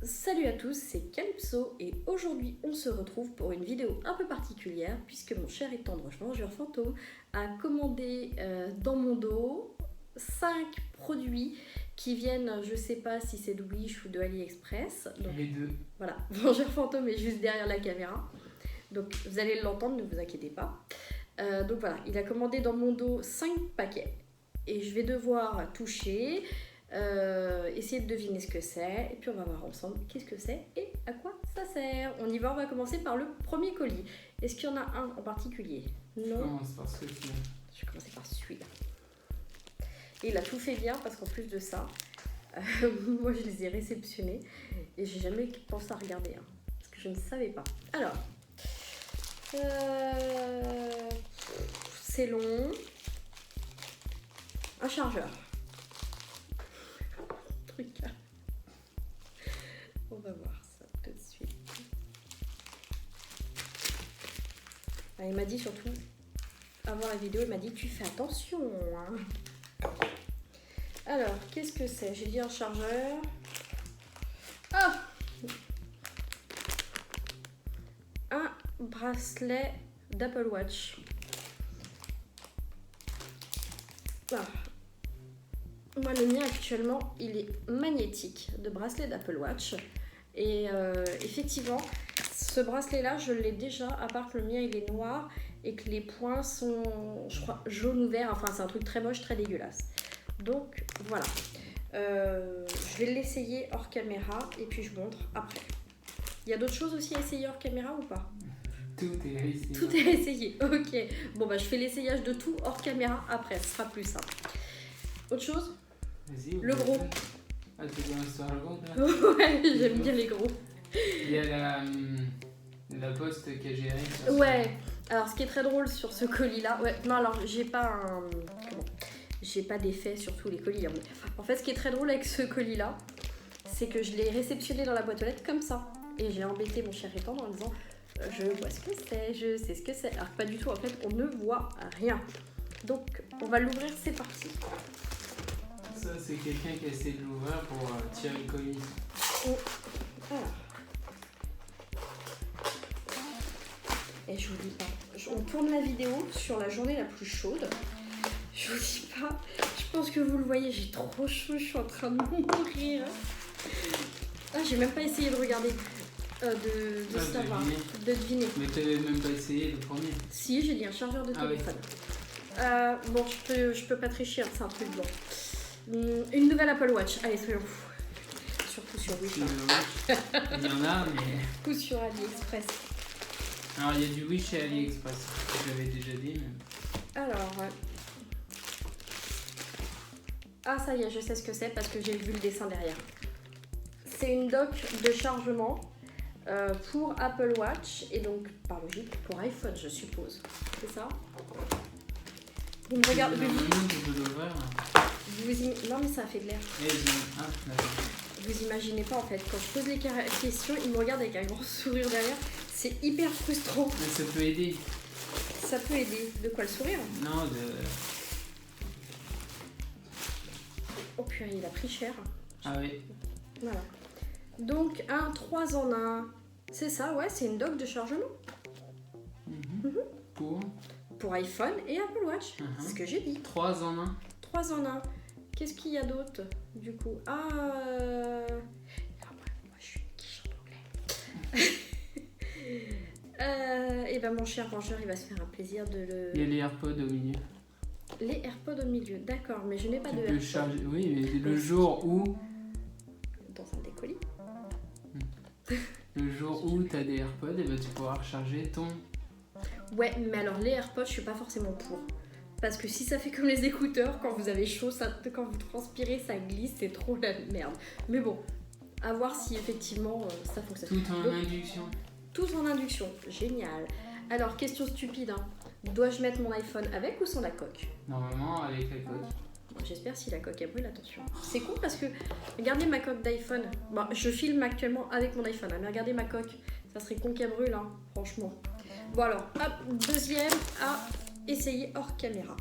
Salut à tous, c'est Calypso et aujourd'hui on se retrouve pour une vidéo un peu particulière puisque mon cher et tendre vengeur fantôme a commandé dans mon dos 5 produits qui viennent, je sais pas si c'est de Wish ou de AliExpress. Donc, les deux. voilà, vengeur fantôme est juste derrière la caméra. Donc vous allez l'entendre, ne vous inquiétez pas. Donc voilà, il a commandé dans mon dos 5 paquets et je vais devoir toucher. Essayer de deviner ce que c'est et puis on va voir ensemble qu'est-ce que c'est et à quoi ça sert. On y va, on va commencer par le premier colis. Est-ce qu'il y en a un en particulier? Je Non. commence par celui-là. Je vais commencer par celui-là. Et il a tout fait bien parce qu'en plus de ça, moi je les ai réceptionnés et j'ai jamais pensé à regarder parce que je ne savais pas. Alors, c'est long. Un chargeur. On va voir ça tout de suite. Il m'a dit surtout, avant la vidéo, il m'a dit tu fais attention. Hein. Alors, qu'est-ce que c'est? J'ai dit un chargeur. Ah, un bracelet d'Apple Watch. Ah. Moi, le mien actuellement, il est magnétique, de bracelet d'Apple Watch. Et effectivement, ce bracelet-là, je l'ai déjà, à part que le mien, il est noir et que les points sont, je crois, jaune ou vert. Enfin, c'est un truc très moche, très dégueulasse. Donc, voilà. Je vais l'essayer hors caméra et puis je montre après. Il y a d'autres choses aussi à essayer hors caméra ou pas? Tout est à essayer. Tout est à essayer, ok. Bon, bah, je fais l'essayage de tout hors caméra après, ce sera plus simple. Autre chose? Vas-y. Le gros. Ah, tu veux l'histoire le gros là? Ouais, j'aime bien les gros. Il y a la poste qui a géré. Ouais, alors ce qui est très drôle sur ce colis-là, ouais, non, alors j'ai pas un. Comment? J'ai pas d'effet sur tous les colis. Hein. En fait, ce qui est très drôle avec ce colis-là, c'est que je l'ai réceptionné dans la boîte aux lettres comme ça. Et j'ai embêté mon cher étendre en disant je vois ce que c'est, je sais ce que c'est. Alors que pas du tout, en fait, on ne voit rien. Donc, on va l'ouvrir, c'est parti. Ça, c'est quelqu'un qui a essayé de l'ouvrir pour tirer le colis. Alors. Et je vous dis pas, on tourne la vidéo sur la journée la plus chaude. Je vous dis pas, je pense que vous le voyez, j'ai trop chaud, je suis en train de mourir. Ah, j'ai même pas essayé de regarder, de savoir, de deviner. Mais t'avais même pas essayé le premier. Si, j'ai dit un chargeur de téléphone. Oui. Bon, je peux pas tricher, c'est un truc blanc. Une nouvelle Apple Watch, allez, soyons fous. Surtout sur Wish. Il y en a, mais. Ou sur AliExpress. Alors, il y a du Wish et AliExpress. J'avais déjà dit, mais. Alors, ah, ça y est, je sais ce que c'est parce que j'ai vu le dessin derrière. C'est une dock de chargement pour Apple Watch et donc, par logique, pour iPhone, je suppose. C'est ça? Vous me regardez. Non, mais ça a fait de l'air. Vous imaginez pas en fait, quand je pose les questions, il me regarde avec un grand sourire derrière. C'est hyper frustrant. Mais ça peut aider. Ça peut aider. De quoi, le sourire? Non, de. Oh purée, il a pris cher. Ah oui. Voilà. Donc, un 3 en 1. C'est ça, ouais, c'est une dock de chargement. Pour iPhone et Apple Watch. C'est ce que j'ai dit. 3 en 1. 3 en 1. Qu'est-ce qu'il y a d'autre, du coup? Moi, je suis qui chante anglais. Et ben mon cher vengeur, il va se faire un plaisir de le... Il y a les AirPods au milieu. Les AirPods au milieu, d'accord, mais je n'ai pas de AirPods. AirPods. Oui, mais le jour où... Dans un des colis. Le jour où tu as des AirPods, et ben tu pourras recharger ton... Ouais, mais alors les AirPods, je suis pas forcément pour. Parce que si ça fait comme les écouteurs, quand vous avez chaud, quand vous transpirez, ça glisse, c'est trop la merde. Mais bon, à voir si effectivement ça fonctionne. Tout en induction. Tout en induction, génial. Alors, question stupide, hein. Dois-je mettre mon iPhone avec ou sans la coque? Normalement, avec la coque. Bon, j'espère si la coque elle brûle, attention. C'est con parce que, regardez ma coque d'iPhone. Bon, je filme actuellement avec mon iPhone, hein, mais regardez ma coque. Ça serait con qu'elle brûle, hein, franchement. Bon alors, hop, deuxième à essayer hors caméra.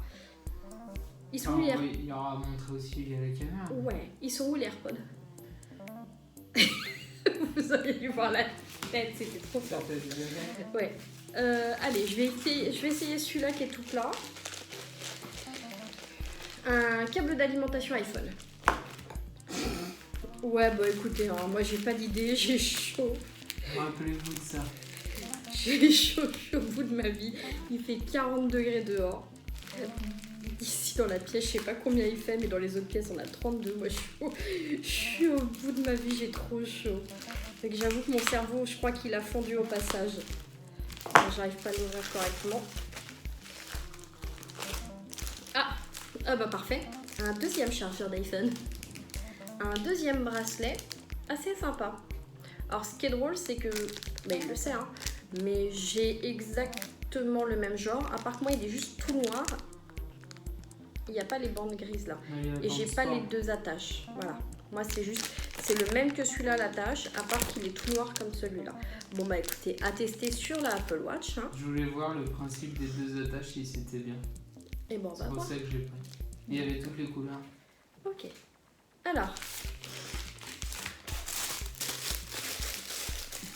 Ils sont où les AirPods? Oui, il y aura à montrer aussi via la caméra. Ouais, ils sont où les AirPods? Vous auriez dû voir la tête, c'était trop fort. Ouais. Allez, je vais essayer celui-là qui est tout plat. Un câble d'alimentation iPhone. Ouais, bah écoutez, hein, moi j'ai pas d'idée, j'ai chaud. Rappelez-vous de ça. J'ai chaud, je suis au bout de ma vie. Il fait 40 degrés dehors. Ici dans la pièce, je sais pas combien il fait, mais dans les autres pièces, on a 32. Moi, je suis au bout de ma vie, j'ai trop chaud. Donc j'avoue que mon cerveau, je crois qu'il a fondu au passage. J'arrive pas à l'ouvrir correctement. Ah bah parfait. Un deuxième chargeur d'iPhone. Un deuxième bracelet. Assez sympa. Alors ce qui est drôle, c'est que... Bah il le sait, hein. Mais j'ai exactement le même genre. À part que moi, il est juste tout noir. Il n'y a pas les bandes grises là. Et j'ai pas les deux attaches. Voilà. Moi, c'est juste... C'est le même que celui-là, l'attache. À part qu'il est tout noir comme celui-là. Bon bah écoutez, à tester sur la Apple Watch. Hein. Je voulais voir le principe des deux attaches si c'était bien. Et bon, c'est pour ça que je l'ai pris. Il y avait toutes les couleurs. Ok. Alors.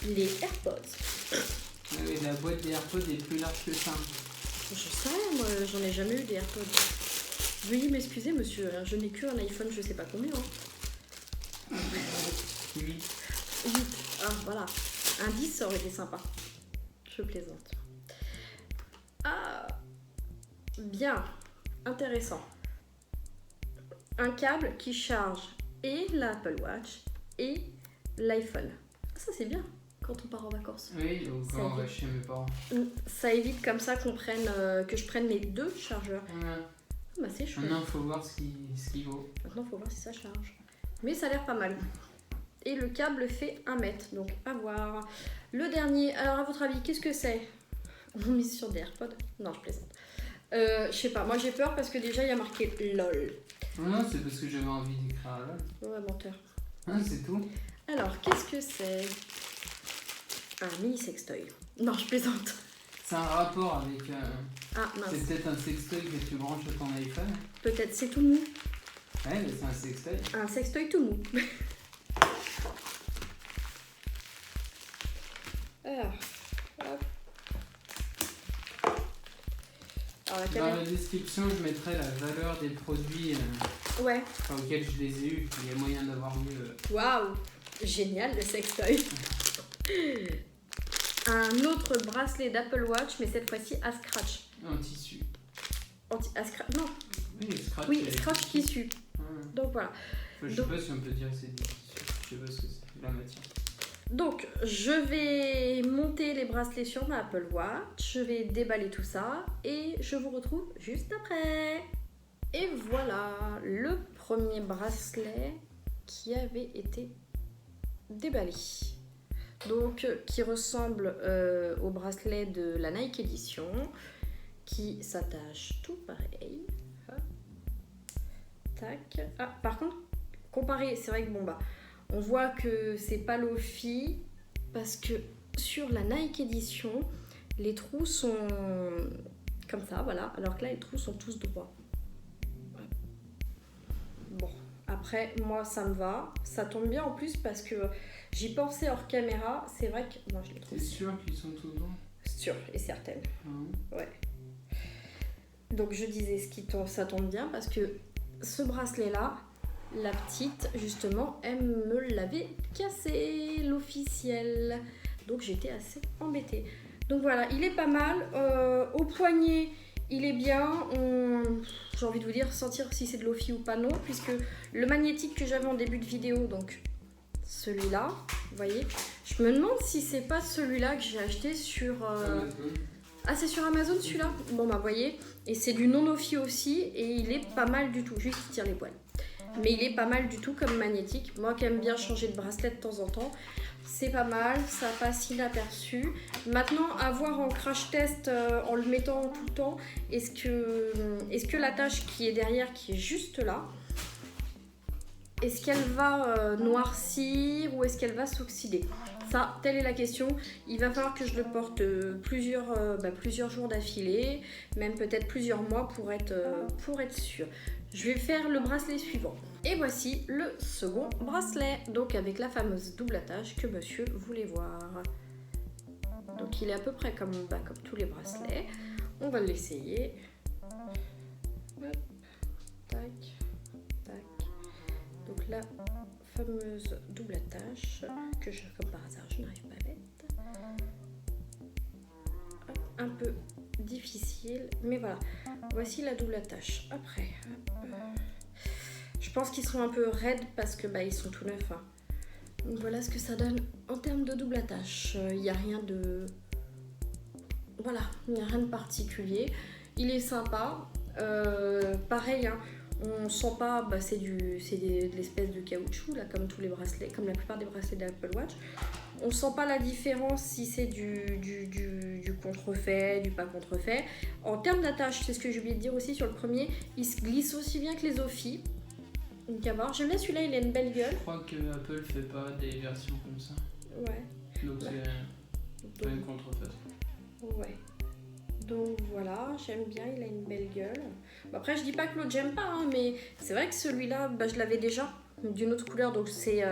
Les AirPods. Oui, la boîte des AirPods est plus large que ça. Je sais, moi j'en ai jamais eu des AirPods. Veuillez m'excuser monsieur, je n'ai qu'un iPhone je sais pas combien. Hein. 8. Ah voilà. Un 10 ça aurait été sympa. Je plaisante. Ah. Bien. Intéressant. Un câble qui charge et l'Apple Watch et l'iPhone. Ça c'est bien quand on part en vacances. Oui, ou quand on va chez mes parents. Ça évite comme ça qu'on prenne, que je prenne mes deux chargeurs. Ouais. Bah c'est chouette. Maintenant, il faut voir ce qu'il vaut. Maintenant, il faut voir si ça charge. Mais ça a l'air pas mal. Et le câble fait 1 mètre, donc à voir. Le dernier, alors à votre avis, qu'est-ce que c'est? On mise sur des AirPods? Non, je plaisante. Je sais pas, moi j'ai peur parce que déjà il y a marqué LOL. Non, c'est parce que j'avais envie d'écrire LOL. Ouais, menteur. Hein, c'est tout. Alors, qu'est-ce que c'est? Un mini sextoy. Non, je plaisante. C'est un rapport avec... Ah, mince. C'est peut-être un sextoy que tu branches à ton iPhone. Peut-être, c'est tout mou. Ouais, mais c'est un sextoy. Un sextoy tout mou. Alors, hop. Alors, la caméra... Dans la description, je mettrai la valeur des produits Ouais. auxquels je les ai eus. Il y a moyen d'avoir mieux. Waouh, génial le sextoy. Un autre bracelet d'Apple Watch, mais cette fois-ci à scratch. En tissu. À scratch, non. Oui, scratch. Oui, scratch tissu. Donc voilà. Enfin, je sais pas si on peut dire que c'est du tissu. Je sais pas ce que c'est, la matière. Donc je vais monter les bracelets sur ma Apple Watch, je vais déballer tout ça et je vous retrouve juste après. Et voilà le premier bracelet qui avait été déballé. Donc qui ressemble au bracelet de la Nike Edition, qui s'attache tout pareil. Hop. Tac. Ah, par contre, comparé, c'est vrai que bon bah, on voit que c'est pas Lofi parce que sur la Nike Edition, les trous sont comme ça, voilà, alors que là les trous sont tous droits. Bon, après moi ça me va, ça tombe bien en plus parce que j'y pensais hors caméra, c'est vrai que moi je les trouve. T'es sûr qu'ils sont tous droits? Sûre et certaine. Ouais. Donc je disais ça tombe bien parce que ce bracelet là, la petite justement, elle me l'avait cassé, l'officiel. Donc j'étais assez embêtée. Donc voilà, il est pas mal. Au poignet, il est bien. J'ai envie de vous dire, sentir si c'est de l'Ofi ou pas, non. Puisque le magnétique que j'avais en début de vidéo, donc celui-là, vous voyez. Je me demande si c'est pas celui-là que j'ai acheté sur... Ah, c'est sur Amazon celui-là? Bon bah vous voyez. Et c'est du non-Ofi aussi. Et il est pas mal du tout. Juste il tire les poils. Mais il est pas mal du tout comme magnétique. Moi qui aime bien changer de bracelet de temps en temps, c'est pas mal, ça passe inaperçu. Maintenant, à voir en crash test en le mettant tout le temps, est-ce que l'attache qui est derrière, qui est juste là, est-ce qu'elle va noircir ou est-ce qu'elle va s'oxyder? Ça, telle est la question. Il va falloir que je le porte plusieurs jours d'affilée, même peut-être plusieurs mois pour être sûr. Je vais faire le bracelet suivant. Et voici le second bracelet, donc avec la fameuse double attache que monsieur voulait voir. Donc il est à peu près comme tous les bracelets. On va l'essayer. Hop, tac, tac. Donc la fameuse double attache que comme par hasard je n'arrive pas à mettre. Hop, un peu difficile, mais voilà. Voici la double attache. Après, hop. Je pense qu'ils sont un peu raides parce que ils sont tout neufs. Hein. Donc voilà ce que ça donne en termes de double attache. Il n'y a rien de... Voilà, il n'y a rien de particulier. Il est sympa. Pareil, hein, on sent pas... c'est de l'espèce de caoutchouc, là, comme tous les bracelets, comme la plupart des bracelets d'Apple Watch. On sent pas la différence si c'est du contrefait, du pas contrefait. En termes d'attache, c'est ce que j'ai oublié de dire aussi sur le premier, il se glisse aussi bien que les Ophi. Donc à voir. J'aime bien celui-là, il a une belle gueule. Je crois que Apple fait pas des versions comme ça. Ouais. Donc c'est pas une contrefaçon. Ouais. Donc voilà, j'aime bien, il a une belle gueule. Après, je dis pas que l'autre j'aime pas, hein, mais c'est vrai que celui-là, je l'avais déjà d'une autre couleur, donc j'ai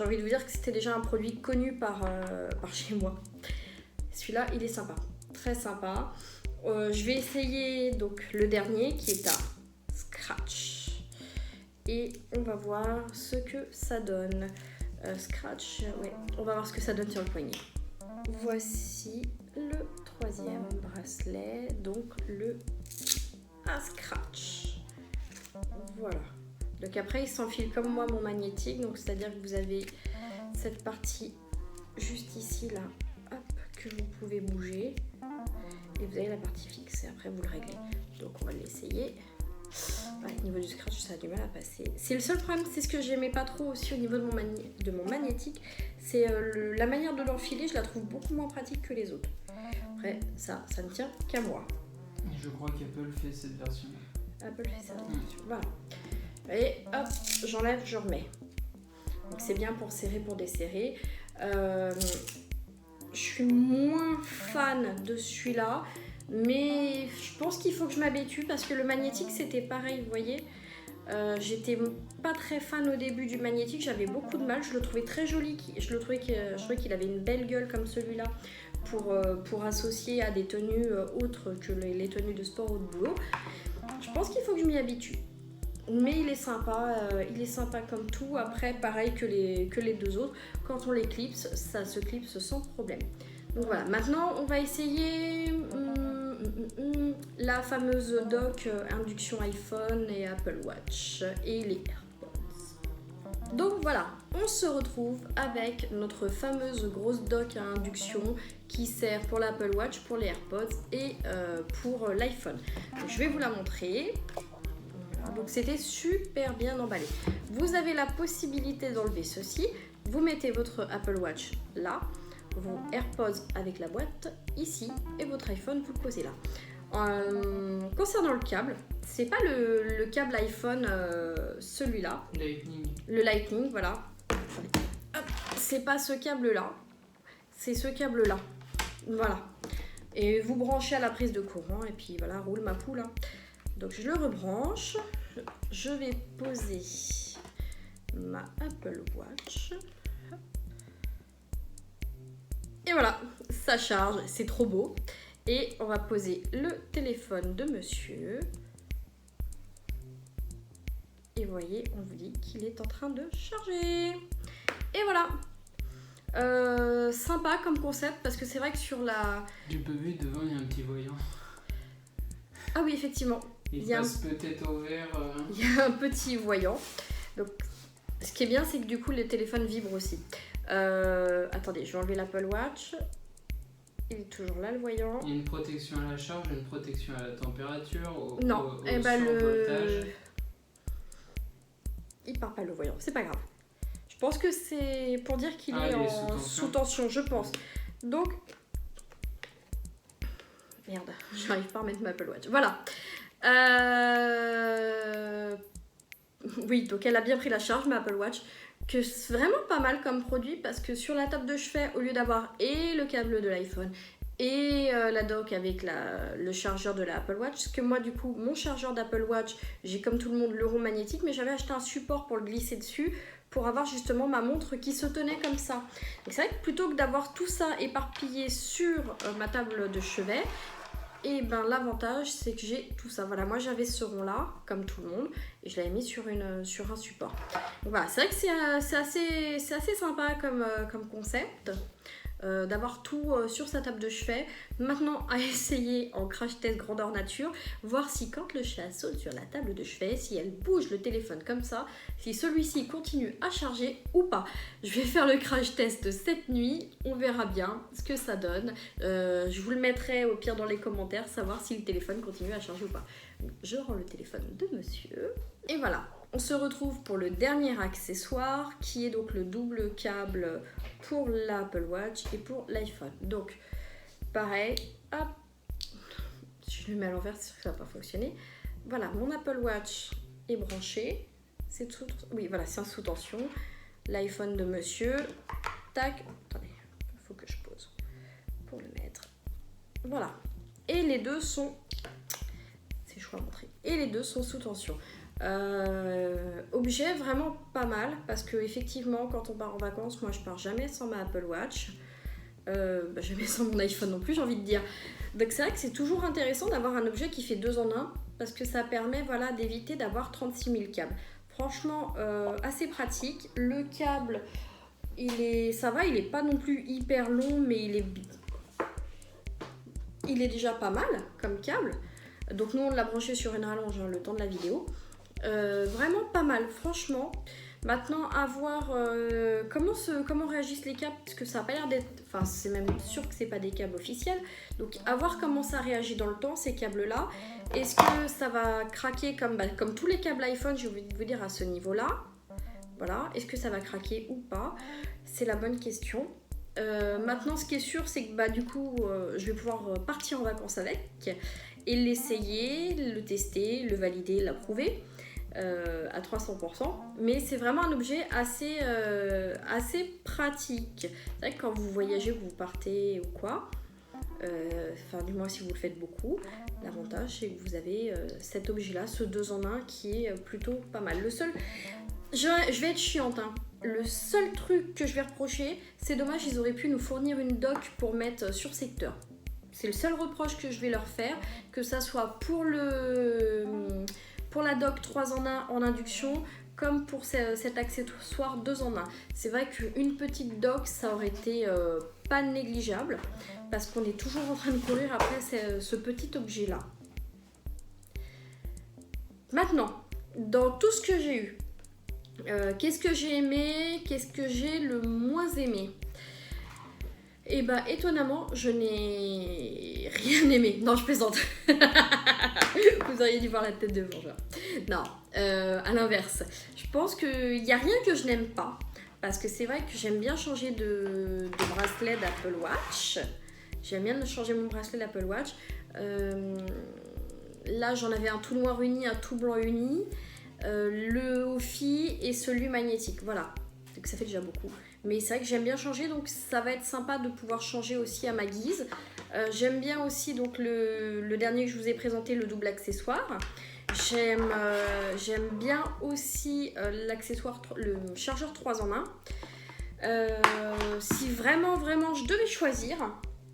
envie de vous dire que c'était déjà un produit connu par chez moi. Celui-là, il est sympa, très sympa. Je vais essayer donc le dernier qui est à scratch. Et on va voir ce que ça donne. Scratch, ouais, on va voir ce que ça donne sur le poignet. Voici le troisième bracelet, donc le à scratch. Voilà. Donc après, il s'enfile comme moi mon magnétique, donc c'est-à-dire que vous avez cette partie juste ici là, hop, que vous pouvez bouger, et vous avez la partie fixe. Et après, vous le réglez. Donc on va l'essayer. Ouais, au niveau du scratch, ça a du mal à passer. C'est le seul problème, c'est ce que j'aimais pas trop aussi au niveau de mon magnétique. C'est la manière de l'enfiler, je la trouve beaucoup moins pratique que les autres. Après, ça ne tient qu'à moi. Je crois qu'Apple fait cette version. Apple fait cette version, voilà. Et hop, j'enlève, je remets. Donc c'est bien pour serrer, pour desserrer. Je suis moins fan de celui-là. Mais je pense qu'il faut que je m'habitue parce que le magnétique c'était pareil, vous voyez. J'étais pas très fan au début du magnétique, j'avais beaucoup de mal, je le trouvais très joli, je trouvais qu'il avait une belle gueule comme celui-là pour associer à des tenues autres que les tenues de sport ou de boulot. Je pense qu'il faut que je m'y habitue. Mais il est sympa comme tout. Après, pareil que les deux autres, quand on les clipse, ça se clipse sans problème. Donc voilà, maintenant on va essayer la fameuse dock induction iPhone et Apple Watch et les AirPods. Donc voilà, on se retrouve avec notre fameuse grosse dock à induction qui sert pour l'Apple Watch, pour les AirPods et pour l'iPhone. Donc, je vais vous la montrer. Voilà, donc c'était super bien emballé. Vous avez la possibilité d'enlever ceci. Vous mettez votre Apple Watch là, vos AirPods avec la boîte ici et votre iPhone vous le posez là. Concernant le câble, c'est pas le câble iPhone celui-là. Lightning. Le Lightning, voilà. Hop, c'est pas ce câble là, c'est ce câble là. Voilà. Et vous branchez à la prise de courant et puis voilà, roule ma poule. Hein. Donc je le rebranche. Je vais poser ma Apple Watch. Et voilà, ça charge, c'est trop beau. Et on va poser le téléphone de monsieur. Et vous voyez, on vous dit qu'il est en train de charger. Et voilà. Sympa comme concept parce que c'est vrai que sur la... J'ai pas vu, devant il y a un petit voyant. Ah oui, effectivement. Il passe peut-être au vert. Il y a un petit voyant. Donc, ce qui est bien, c'est que du coup, le téléphone vibre aussi. Attendez, je vais enlever l'Apple Watch. Il est toujours là, le voyant. Il y a une protection à la charge, une protection à la température, au survoltage. Il part pas le voyant, c'est pas grave. Je pense que c'est pour dire qu'il est en sous tension, je pense. Donc, merde, je n'arrive pas à mettre ma Apple Watch. Voilà. Oui, donc elle a bien pris la charge, ma Apple Watch. Que c'est vraiment pas mal comme produit parce que sur la table de chevet, au lieu d'avoir et le câble de l'iPhone et la dock avec le chargeur de la Apple Watch. Parce que moi, du coup, mon chargeur d'Apple Watch, j'ai comme tout le monde le rond magnétique, mais j'avais acheté un support pour le glisser dessus pour avoir justement ma montre qui se tenait comme ça. Donc c'est vrai que plutôt que d'avoir tout ça éparpillé sur ma table de chevet, et ben l'avantage c'est que j'ai tout ça. Voilà, moi j'avais ce rond là, comme tout le monde, et je l'avais mis sur un support. Donc voilà, c'est vrai que c'est assez sympa comme concept. D'avoir tout sur sa table de chevet. Maintenant, à essayer en crash test grandeur nature, voir si quand le chat saute sur la table de chevet, si elle bouge le téléphone comme ça, si celui-ci continue à charger ou pas. Je vais faire le crash test cette nuit, on verra bien ce que ça donne. Je vous le mettrai au pire dans les commentaires, savoir si le téléphone continue à charger ou pas. Je rends le téléphone de monsieur. Et voilà. On se retrouve pour le dernier accessoire qui est donc le double câble pour l'Apple Watch et pour l'iPhone. Donc pareil, hop, si je le mets à l'envers, c'est sûr que ça va pas fonctionner. Voilà, mon Apple Watch est branché. C'est un sous tension. L'iPhone de monsieur. Tac, attendez, il faut que je pose pour le mettre. Voilà. Et les deux sont... C'est chaud à montrer. Et les deux sont sous tension. Objet vraiment pas mal parce que effectivement quand on part en vacances, moi je pars jamais sans ma Apple Watch, jamais sans mon iPhone non plus, j'ai envie de dire. Donc c'est vrai que c'est toujours intéressant d'avoir un objet qui fait 2 en 1 parce que ça permet d'éviter d'avoir 36 000 câbles. Franchement assez pratique. Le câble il est pas non plus hyper long, mais il est déjà pas mal comme câble. Donc nous on l'a branché sur une rallonge le temps de la vidéo. Vraiment pas mal, franchement. Maintenant, à voir comment réagissent les câbles, parce que ça n'a pas l'air d'être... Enfin, c'est même sûr que c'est pas des câbles officiels. Donc, à voir comment ça réagit dans le temps, ces câbles-là. Est-ce que ça va craquer comme tous les câbles iPhone, je vais vous dire, à ce niveau-là. Voilà, est-ce que ça va craquer ou pas? C'est la bonne question. Maintenant, ce qui est sûr, c'est que du coup, je vais pouvoir partir en vacances avec et l'essayer, le tester, le valider, l'approuver. À 300%, mais c'est vraiment un objet assez pratique. C'est vrai que quand vous voyagez, vous partez ou quoi, du moins si vous le faites beaucoup, l'avantage c'est que vous avez cet objet-là, ce 2 en 1 qui est plutôt pas mal. Je vais être chiante, hein. Le seul truc que je vais reprocher, c'est dommage, ils auraient pu nous fournir une dock pour mettre sur secteur. C'est le seul reproche que je vais leur faire, que ça soit pour la dock 3 en 1 en induction, comme pour cet accessoire 2 en 1. C'est vrai qu'une petite dock, ça aurait été pas négligeable, parce qu'on est toujours en train de courir après ce petit objet-là. Maintenant, dans tout ce que j'ai eu, qu'est-ce que j'ai aimé, qu'est-ce que j'ai le moins aimé? Et étonnamment, je n'ai rien aimé. Non, je plaisante. Vous auriez dû voir la tête de Bourgeois. Non, à l'inverse. Je pense qu'il n'y a rien que je n'aime pas. Parce que c'est vrai que j'aime bien changer de bracelet d'Apple Watch. J'aime bien changer mon bracelet d'Apple Watch. Là, j'en avais un tout noir uni, un tout blanc uni. Le Ofi et celui magnétique. Voilà. Donc ça fait déjà beaucoup. Mais c'est vrai que j'aime bien changer, donc ça va être sympa de pouvoir changer aussi à ma guise. J'aime bien aussi donc le dernier que je vous ai présenté, le double accessoire. J'aime bien aussi l'accessoire, le chargeur 3 en 1. Si vraiment je devais choisir,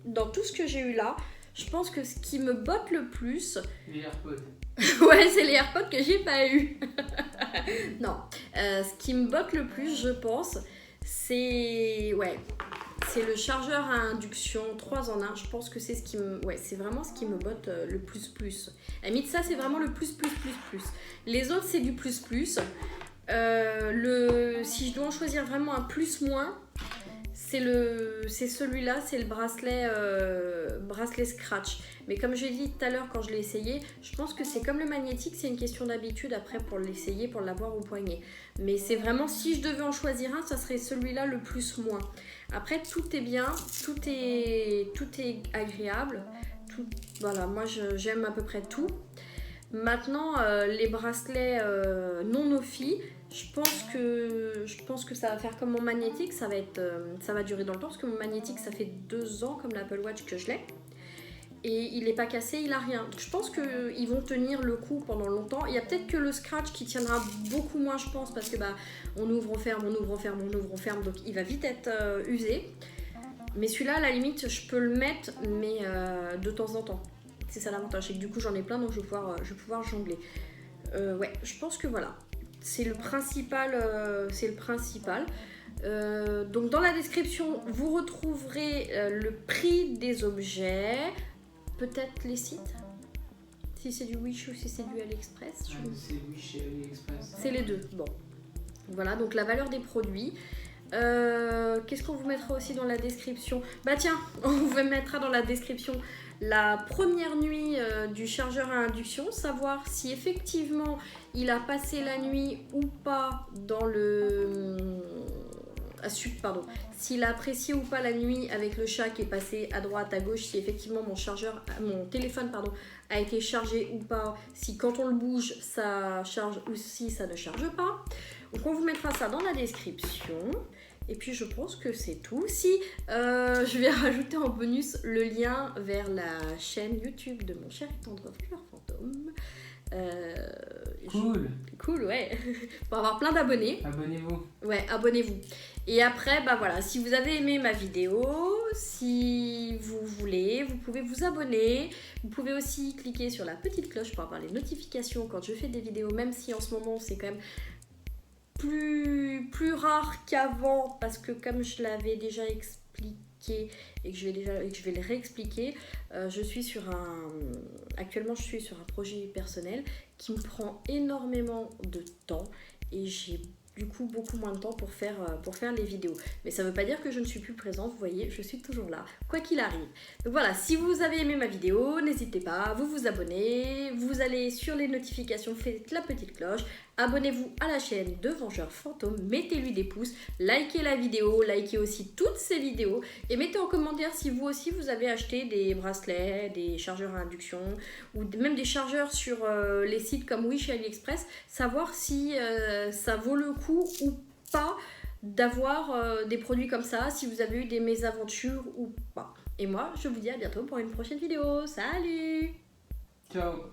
dans tout ce que j'ai eu là, je pense que ce qui me botte le plus... Les AirPods. Ouais, c'est les AirPods que j'ai pas eu. Non, ce qui me botte le plus, je pense... C'est le chargeur à induction 3 en 1. Je pense que c'est c'est vraiment ce qui me botte le plus. À la limite, ça c'est vraiment le plus. Les autres c'est du plus. Si je dois en choisir vraiment un plus moins, c'est celui-là, c'est le bracelet scratch. Mais comme j'ai dit tout à l'heure quand je l'ai essayé, je pense que c'est comme le magnétique, c'est une question d'habitude après pour l'essayer, pour l'avoir au poignet. Mais c'est vraiment, si je devais en choisir un, ça serait celui-là le plus moins. Après, tout est bien, tout est agréable. Voilà, moi j'aime à peu près tout. Maintenant, les bracelets non Ophi, je pense que ça va faire comme mon magnétique, ça va durer dans le temps, parce que mon magnétique, ça fait 2 ans comme l'Apple Watch que je l'ai. Et il n'est pas cassé, il a rien. Donc je pense qu'ils vont tenir le coup pendant longtemps. Il y a peut-être que le scratch qui tiendra beaucoup moins, je pense, parce que on ouvre, on ferme, on ouvre, on ferme, on ouvre, on ferme, donc il va vite être usé. Mais celui-là, à la limite, je peux le mettre, mais de temps en temps. C'est ça l'avantage, c'est que du coup j'en ai plein, donc je vais pouvoir jongler. Ouais, je pense que voilà, c'est le principal. Donc dans la description, vous retrouverez le prix des objets, peut-être les sites, si c'est du Wish ou si c'est du AliExpress. C'est Wish et AliExpress. C'est les deux, bon. Voilà, donc la valeur des produits. Qu'est-ce qu'on vous mettra aussi dans la description? Bah tiens, on vous mettra dans la description la première nuit du chargeur à induction, savoir si effectivement il a passé la nuit ou pas dans le... s'il a apprécié ou pas la nuit avec le chat qui est passé à droite, à gauche, si effectivement mon téléphone a été chargé ou pas, si quand on le bouge ça charge ou si ça ne charge pas. Donc on vous mettra ça dans la description. Et puis je pense que c'est tout. Si je vais rajouter en bonus le lien vers la chaîne YouTube de mon cher et tendre Fleur Fantôme. Cool, ouais. Pour avoir plein d'abonnés. Abonnez-vous. Ouais, abonnez-vous. Et après, bah voilà, si vous avez aimé ma vidéo, si vous voulez, vous pouvez vous abonner. Vous pouvez aussi cliquer sur la petite cloche pour avoir les notifications quand je fais des vidéos, même si en ce moment c'est quand même plus rare qu'avant, parce que comme je l'avais déjà expliqué et que je vais le réexpliquer, actuellement je suis sur un projet personnel qui me prend énormément de temps et j'ai du coup beaucoup moins de temps pour faire les vidéos. Mais ça veut pas dire que je ne suis plus présente, vous voyez, je suis toujours là, quoi qu'il arrive. Donc voilà, si vous avez aimé ma vidéo, n'hésitez pas, vous abonnez, vous allez sur les notifications, faites la petite cloche, abonnez-vous à la chaîne de Vengeur Fantôme, mettez-lui des pouces, likez la vidéo, likez aussi toutes ces vidéos et mettez en commentaire si vous aussi vous avez acheté des bracelets, des chargeurs à induction ou même des chargeurs sur les sites comme Wish et AliExpress, savoir si ça vaut le coup ou pas d'avoir des produits comme ça, si vous avez eu des mésaventures ou pas. Et moi, je vous dis à bientôt pour une prochaine vidéo. Salut! Ciao!